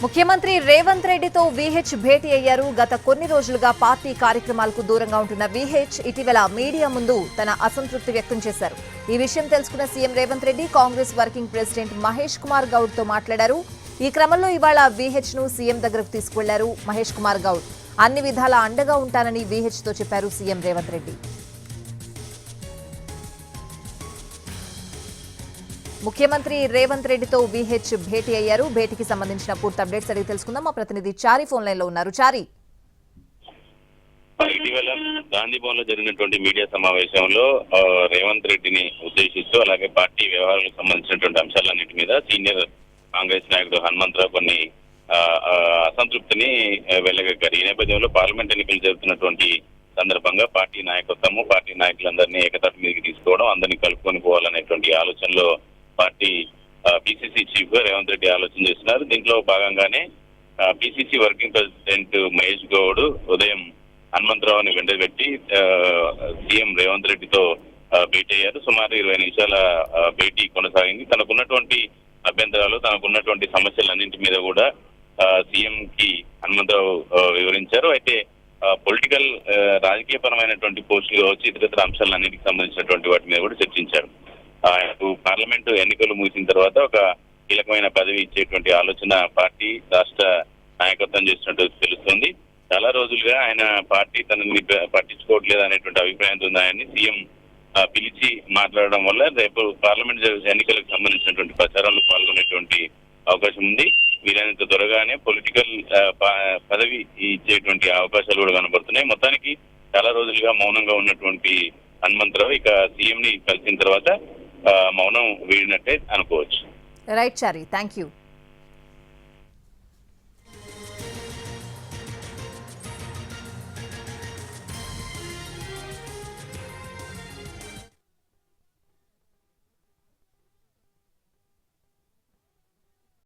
ముఖ్యమంత్రి రేవంత్ రెడ్డితో వీహెచ్ భేటీ అయ్యారు. గత కొన్ని రోజులుగా పార్టీ కార్యక్రమాలకు దూరంగా ఉంటున్న వీహెచ్ ఇటీవల మీడియా ముందు తన అసంతృప్తి వ్యక్తం చేశారు. ఈ విషయం తెలుసుకున్న CM Revanth Reddy Congress working president Mahesh Kumar Goud తో మాట్లాడారు. ఈ క్రమంలో ఇవాళ వీహెచ్ ను సీఎం దగ్గరకు తీసుకువెళ్లారు మహేష్ కుమార్ గౌడ్. అన్ని విధాలా అండగా ఉంటానని వీహెచ్ తో చెప్పారు సీఎం రేవంత్ రెడ్డి. ముఖ్యమంత్రి రేవంత్ రెడ్డితో వీహెచ్ భేటీ అయ్యారు. భేటీకి సంబంధించిన పూర్తి అప్డేట్స్ అడిగి తెలుసుకుందాం. మా ప్రతినిధి చారి ఫోన్ లైన్ లో ఉన్నారు. చారి, ఇటీవల గాంధీ భవన్ లో జరిగినటువంటి మీడియా సమావేశంలో రేవంత్ రెడ్డిని ఉద్దేశిస్తూ అలాగే పార్టీ వ్యవహారాలకు సంబంధించినటువంటి అంశాలన్నింటి మీద సీనియర్ కాంగ్రెస్ నాయకుడు హనుమంతరావు కొన్ని అసంతృప్తిని వెళ్లగక్కారు. ఈ నేపథ్యంలో పార్లమెంట్ ఎన్నికలు జరుగుతున్నటువంటి సందర్భంగా పార్టీ నాయకత్వము పార్టీ నాయకులందరినీ ఏకతాటి మీదకి తీసుకోవడం, అందరినీ కలుపుకొని పోవాలనేటువంటి ఆలోచనలో పార్టీ పిసిసి చీఫ్ గా రేవంత్ రెడ్డి ఆలోచన చేస్తున్నారు. దీంట్లో భాగంగానే PCC working president Mahesh Goud ఉదయం హనుమంతరావుని వెంటబెట్టి సీఎం రేవంత్ రెడ్డితో భేటీ అయ్యారు. సుమారు 20 నిమిషాల భేటీ కొనసాగింది. తనకున్నటువంటి అభ్యంతరాలు, తనకున్నటువంటి సమస్యలన్నింటి మీద కూడా సీఎం కి హనుమంతరావు వివరించారు. అయితే పొలిటికల్ రాజకీయపరమైనటువంటి పోస్టులు కావచ్చు, ఇతర అంశాలన్నింటికి సంబంధించినటువంటి వాటి మీద కూడా చర్చించారు. పార్లమెంటు ఎన్నికలు ముగిసిన తర్వాత ఒక కీలకమైన పదవి ఇచ్చేటువంటి ఆలోచన పార్టీ రాష్ట్ర నాయకత్వం చేసినట్టు తెలుస్తుంది. చాలా రోజులుగా ఆయన పార్టీ తనని పట్టించుకోవట్లేదు అనేటువంటి అభిప్రాయంతో ఉన్నాయని సీఎం పిలిచి మాట్లాడడం వల్ల రేపు పార్లమెంట్ ఎన్నికలకు సంబంధించినటువంటి ప్రచారంలో పాల్గొనేటువంటి అవకాశం ఉంది. వీలైనంత త్వరగానే పొలిటికల్ పదవి ఇచ్చేటువంటి అవకాశాలు కూడా కనబడుతున్నాయి. మొత్తానికి చాలా రోజులుగా మౌనంగా ఉన్నటువంటి హనుమంతరావు ఇక సీఎం ని కలిసిన తర్వాత మౌనం వీడినట్టే అనుకోవచ్చు. Right Chari, thank you.